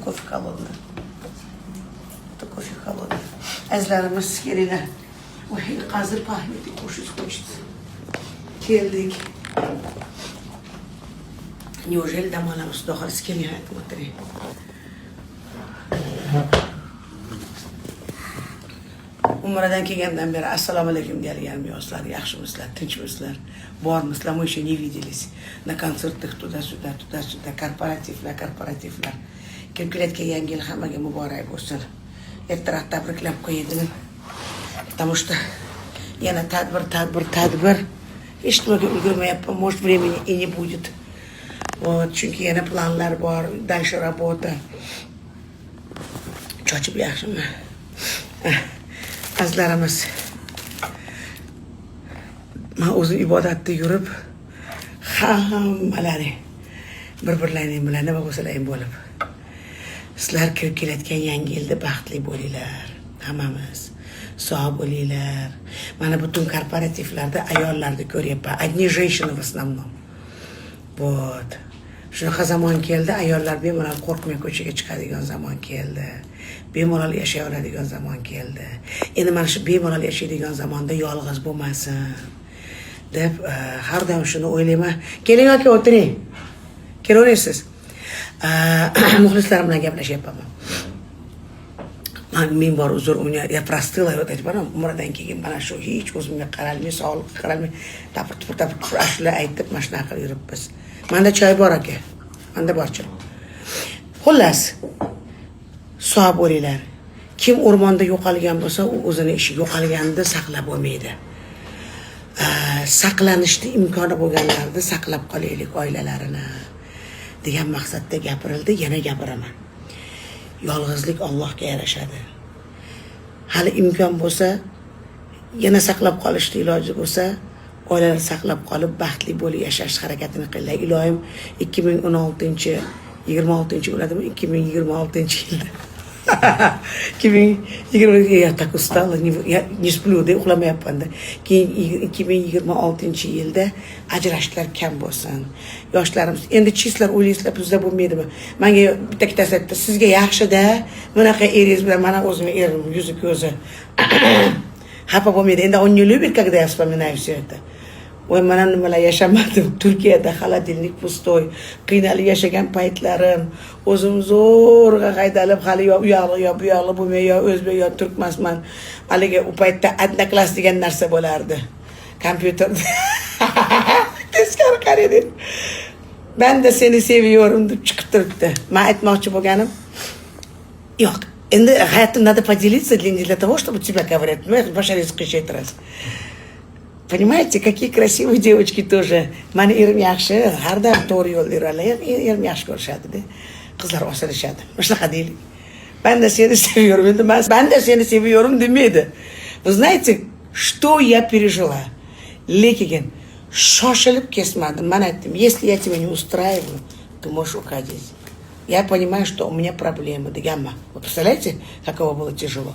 кофе холодный. Это кофе холодный. Azlarımız gelirler. O hil hazır pahmeti koşuz хочется. Geldik. Неужели доманамыз доғарыз келмей айтып отыр? Umradan kelgandan beri assalomu alaykum deyilganmiyozlar, yaxshimisizlar, tinchmisizlar, bormisizlar, мы еще не виделись. На концертах туда-сюда, korporativlar. Kim kelayotgan yangi yil hammaga muborak bo'lsin. Ertaroq tabriklab qo'ydim. Потому что yana tadbir. Hech nimaga ulgurmayapman, может времени и не будет. Вот, chunki yana planlar bor, дальше работа. Cho'chib yaxshimi? Azlarimiz. Men o'zim ibodatda yurib, hammalari bir-birlaring bilan nima bo'lsalaring bo'lib. Sizlar kirib kelayotgan yangi yilda baxtli bo'linglar. Hammamiz sog' bo'linglar. Mana butun korporativlarda ayollarni ko'ryapman. Одни женщины в основном. Вот. Shunaqa zamon keldi, ayollar bemalol qo'rqmay ko'chaga chiqadigan zamon keldi. Bemalol yashay oladigan zamon keldi. Endi mana shu bemalol yashaydigan zamonda yolg'iz bo'lmasin deb har doim shuni o'ylayman. Keling aka, o'tiring. Kelaverasiz. Muxlislarim bilan gaplashyapman. Men bor uzr, я простыла вот эти baram umradan keyin mana shu hech o'zimga qaralmay, sog'liqqa qaralmay, tapir ashula aytib mana shunaqa qilib yuribmiz. Manda choy bor aka. Manda borchi. Xullas, sog' bo'linglar. Kim o'rmonda yo'qolgan bo'lsa, u o'zini ishi yo'qolganida saqlab bo'lmaydi. Saqlanishni imkoni bo'lganlarda saqlab qolaylik oilalarini degan maqsadda gapirildi, yana gapiraman. Yolg'izlik Allohga yarashadi. Hali imkon bo'lsa, yana saqlab qolishni iloji bo'lsa, oilalar saqlab qolib baxtli bo'lib yashash harakatini qilinglar. Ilohim 2026 bo'ladimi? 2026-yilda. 2020 я так устала, не сплю, да uxlamayapman-da. Keyin 2026-yilda ajrashishlar kam bo'lsin. Yoshlarimiz endi chislar o'ylaysizlar, bizda bo'lmaydimi? Menga bitta-ikkitasi aytdi, sizga yaxshi-da, bunaqa eringiz bilan mana o'zimni erim, yuzi ko'zi. Xafa bo'lmaydi. Endi он не любит, когда я вспоминаю все это. Voy, mana nimalar yashamadim. Turkiyada холодильник pustoy, qiynalib yashagan paytlarim, o'zim zo'rg'a haydalib, hali yo u yoqli bo'lmay, yo o'zbek yo turkmasman. Haligi u paytda adnaklas degan narsa bo'lardi. Kompyuterda. Teskari qaraydi. Ben de seni seviyorum deb chiqib turibdi. Men aytmoqchi bo'lganim, yo'q. Endi hayotda надо поделиться для того, чтобы тебя говорят. Ну, это ваша риск раз. Понимаете, какие красивые девочки тоже. Mani erim yaxshi, har doim to'g'ri yo'lda yuradilar. Erim yaxshi ko'rishadi-da. Qizlar osilishadi. Shunaqa deylik. Ben de seni seviyorum. Ben de seni seviyorum demaydi. Вы знаете, что я пережила? Lekin shoshilib kesmadim. Men aytdim, если я тебя не устраиваю, ты можешь уходить. Я понимаю, что у меня проблемы. Deganman. Вы представляете, каково было тяжело?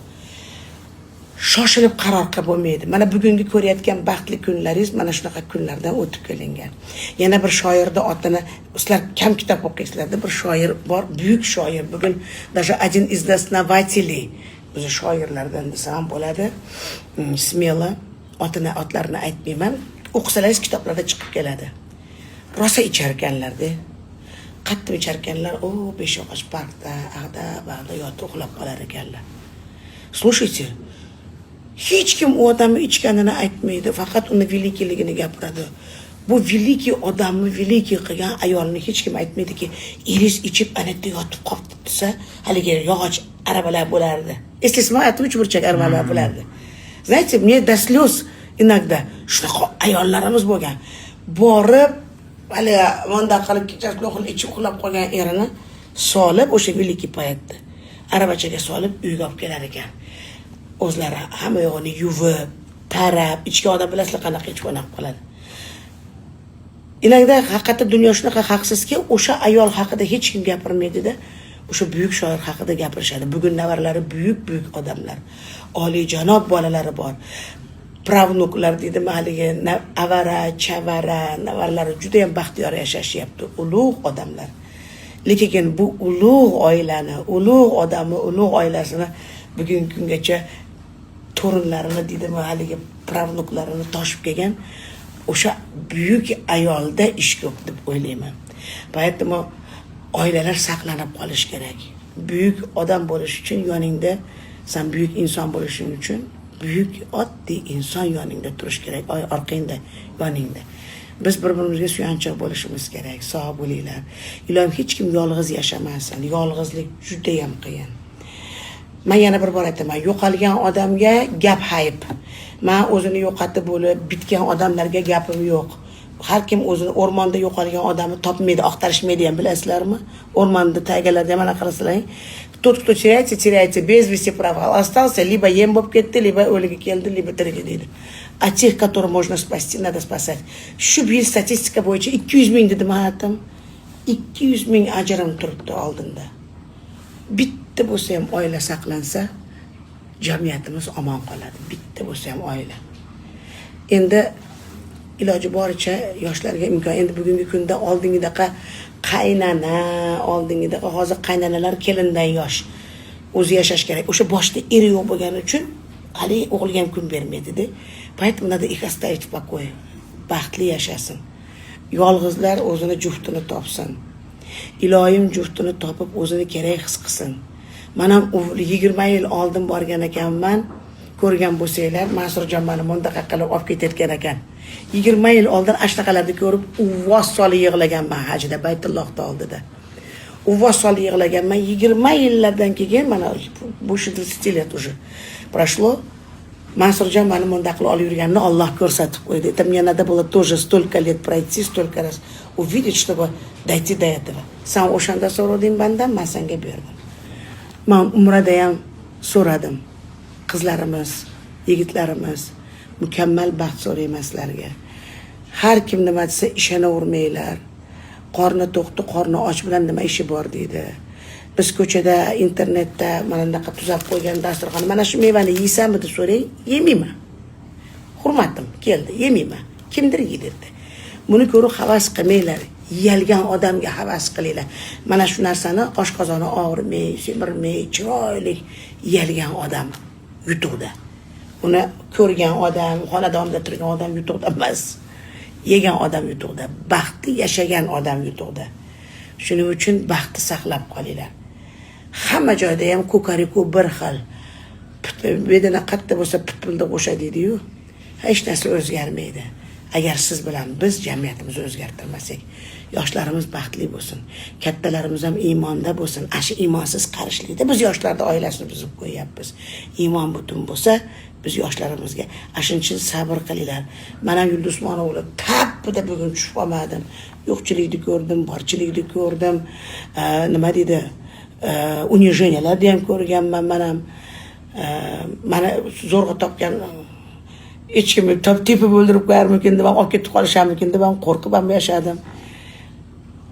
Shoshilib qaror qilib bo'lmaydi. Mana bugungi ko'rayotgan baxtli kunlaringiz mana shunaqa kunlardan o'tib kelingan. Yana bir shoirda otini, sizlar kam kitob o'qiysizlarda, bir shoir bor, buyuk shoir. Bugun даже один из основателей, o'zi shoirlardan desam bo'ladi. Smelo, otlarini aytmayman. O'qisalaringiz kitoblarda chiqib keladi. Rosa icharkanlarda. Qattiq icharkanlar, o Beshyog'och parkda, bag'da yotib uxlab qolar ekanlar. Слушайте, hech kim u odamni ichganini aytmaydi, faqat uni velikligini gapiradi. Bu veliki odamni veliki qilgan ayolni hech kim aytmaydiki, eringiz ichib anetda yotib qoldi desa, haligi yog'och arabalar bo'lardi. Eslasizmi, uchburchak arabalar bo'lardi. Знаете, мне до слез inogda shunaqa ayollarimiz bo'lgan. Borib, hali monda qilib kechasi ichib uxlab qolgan erini solib, o'sha veliki paytda arabachaga solib uyga olib kelar ekan. O'zlari hamma yo'g'ini yuvib, tarab, ichki odam bilasizlar qanaqa ichib o'ynab qoladi. Inogda haqiqatda dunyo shunaqa haqsizki, o'sha ayol haqida hech kim gapirmaydi-da, o'sha buyuk shoir haqida gapirishadi. Bugun navaralari buyuk odamlar, oliyjanob bolalari bor. Pravnuklar dedi haligi avara, chavara, navaralari juda ham baxtiyor yashashyapti, ulug' odamlar. Lekin bu ulug' oilani, ulug' odamni, ulug' oilasini bugungi kungacha torunlarini deydimi, haligi pravnuklarini toshib kelgan o'sha buyuk ayolda ish ko'p deb o'ylayman. Поэтому oilalar saqlanib qolish kerak. Buyuk odam bo'lish uchun yoningda, sen buyuk inson bo'lishing uchun buyuk oddiy inson yoningda turish kerak, orqangda, yoningda. Biz bir-birimizga suyanchiq bo'lishimiz kerak. Sog' bo'linglar. Ilohim hech kim yolg'iz yashamasin. Yolg'izlik juda ham qiyin. Men yana bir bor aytaman, yo'qolgan odamga gap hayb. Men o'zini yo'qotib bo'lib bitgan odamlarga gapim yo'q. Har kim o'zini o'rmonda yo'qolgan odamni topmaydi, oqtarishmaydi ham, bilasizlarmi? O'rmonda taygalarda mana qarasalaring. Тот, кто теряется без вести пропал. Остался, либо ем bo'lib ketdi, lибо o'ligi keldi, lибо tirigi deydi. А тех, которых можно спасти, надо спасать. Shu bir statistika bo'yicha 200 ming dedim hayotim. 200 ming ajrim turibdi oldinda. Bitta bo'lsa ham oila saqlansa, jamiyatimiz omon qoladi. Bitta bo'lsa ham oila. Endi iloji boricha yoshlarga imkon. Endi bugungi kunda oldingidaqa qaynana, oldingidaqa hozir qaynanalar kelindan yosh. O'zi yashash kerak. O'sha boshda eri yo'q bo'lgani uchun hali o'g'ilga ham kun bermaydi-da. Поэтому надо их оставить в покое. Baxtli yashasin. Yolg'izlar o'zini juftini topsin. Ilohim juftini topib o'zini kerak his qilsin. Men ham 20 yil oldin borgan ekanman. Ko'rgan bo'lsanglar, Mansurjon meni bundaqa qilib olib ketayotgan ekan. 20 yil oldin ashnaqalarni ko'rib, uvvos solib yig'laganman hajda, Baytullohda oldida. Uvvos solib yig'laganman. 20 yillardan keyin mana bu 30 yil уже прошло. Mansurjon meni bunda qilib olib yurganini Alloh ko'rsatib qo'ydi. Это мне надо было тоже столько лет пройти, столько раз увидеть, чтобы дойти до этого. Sen o'shanda so'rading bandan, men senga berdim. Men umrada ham so'radim. Qizlarimiz, yigitlarimiz mukammal baxt so'rayman sizlarga. Har kim nima desa ishonavermanglar. Qorni to'qdi, qorni och bilan nima ishi bor deydi. Biz ko'chada, internetda mana bunaqa tuzab qo'ygan dasturxon, mana shu mevani yeysanmi deb so'rang, yemayman. Hurmatim keldi, yemayman. Kimdir yedirdi. Buni ko'rib havas qilmanglar. Yeyilgan odamga havas qilinglar. Mana shu narsani oshqozoni og'rimay, semirmay, chiroyli yeyilgan odam yutuqda. Uni ko'rgan odam, xonadonda turgan odam yutuqda emas. Yegan odam yutuqda, baxtli yashagan odam yutuqda. Shuning uchun baxtni saqlab qolinglar. Hamma joyda ham ko'kariku bir xil. Bedana qatta bo'lsa pitbulda qo'shadi deydi-yu. Hech narsa o'zgarmaydi. Agar siz bilan biz jamiyatimizni o'zgartirmasak, yoshlarimiz baxtli bo'lsin, kattalarimiz ham iymonda bo'lsin. Ashi iymonsiz qarishlikda biz yoshlarda oilasini buzib qo'yapmiz. Iymon butun bo'lsa, biz yoshlarimizga shuning uchun sabr qilinglar. Mana Yulduz Usmonovlar tappida bugun tushib qolmadim. Yo'qchilikni ko'rdim, borchilikni ko'rdim. Nima deydi? Unijeniyalarni ham ko'rganman. Mana zo'rg'a topgan hech kimni tepib o'ldirib qo'yarmikin deb, olib ketib qolisharmikin deb qo'rqib ham yashadim.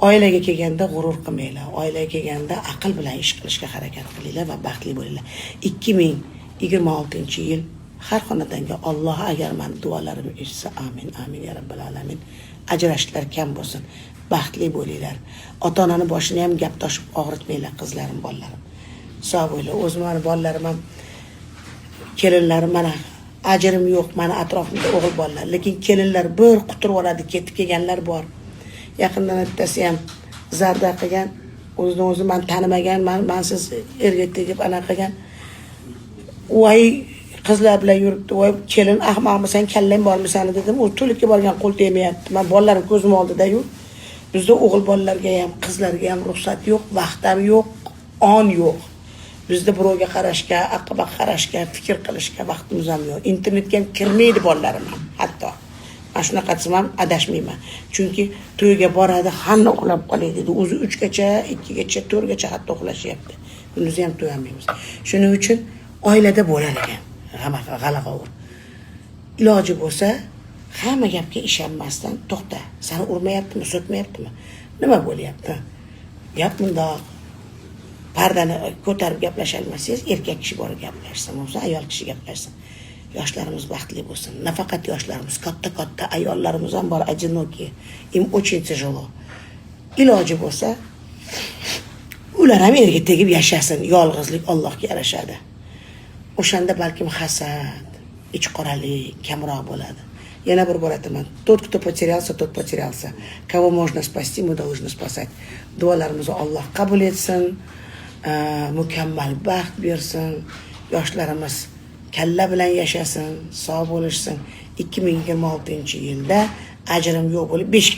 Oilaga kelganda g'urur qilmanglar. Oilaga kelganda aql bilan ish qilishga harakat qilinglar va baxtli bo'linglar. 2026-yil har xonadonga Alloh agar men duolarimni eshitsa, amin, amin ya robbal alamin. Ajrashishlar kam bo'lsin. Baxtli bo'linglar. Ota-onani boshini ham gap toshib og'ritmanglar, qizlarim, bolalarim. Sog' bo'linglar. O'zim ham bolalarim ham kelinlarim mana ajrim yo'q, mana atrofimda o'g'il bolalar, lekin kelinlar bir quturib oladi, ketib kelganlar bor. Yaqindan bittasi ham zarda qilgan, o'zini o'zi men tanimagan, men siz erga tegib ana qilgan. Voy qizlar bilan yuribdi, voy kelin ahmoqmisan, kallang bormisan dedim. U to'likka borgan qo'l tegmayapti. Men bolalarim ko'zim oldida-yu. Bizda o'g'il bolalarga ham, qizlarga ham ruxsat yo'q, vaqt ham yo'q, on yo'q. Bizda birovga qarashga, aqlga qarashga, fikr qilishga vaqtimiz ham yo'q. Internetga ham kirmaydi bolalarim ham, hatto. Mana shunaqa desam ham adashmayman. Chunki to'yga boradi, hamma uxlab qoladi dedi. O'zi 3 gacha, 2 gacha, 4 gacha hatto uxlashyapti. Kunduzi ham to'y olmaymiz. Shuning uchun oilada bo'lar ekan. G'alag'ovur. Iloji bo'lsa, hamma gapga ishonmasdan, to'xta. Seni urmayaptimi, so'kmayaptimi? Nima bo'lyapti? Gap bundoq. Pardani ko'tarib gaplasholmasangiz, erkak kishi borib gaplashsin, bo'lsa ayol kishi gaplashsin. Yoshlarimiz baxtli bo'lsin. Nafaqat yoshlarimiz, katta ayollarimiz ham bor, одинокие. Им очень тяжело. Iloji bo'lsa ular ham eriga tegib yashasin. Yolg'izlik Allohga yarashadi. O'shanda balkim hasad, ichqoralik kamroq bo'ladi. Yana bir bor aytaman. Тот, кто потерялся, тот потерялся. Кого можно спасти, мы должны спасать. Duolarimizni Alloh qabul etsin. Mukammal baxt bersin. Yoshlarimiz kalla bilan yashasin, sog' bo'lishsin. 2026-yilda ajrim yo'q bo'lib beshikda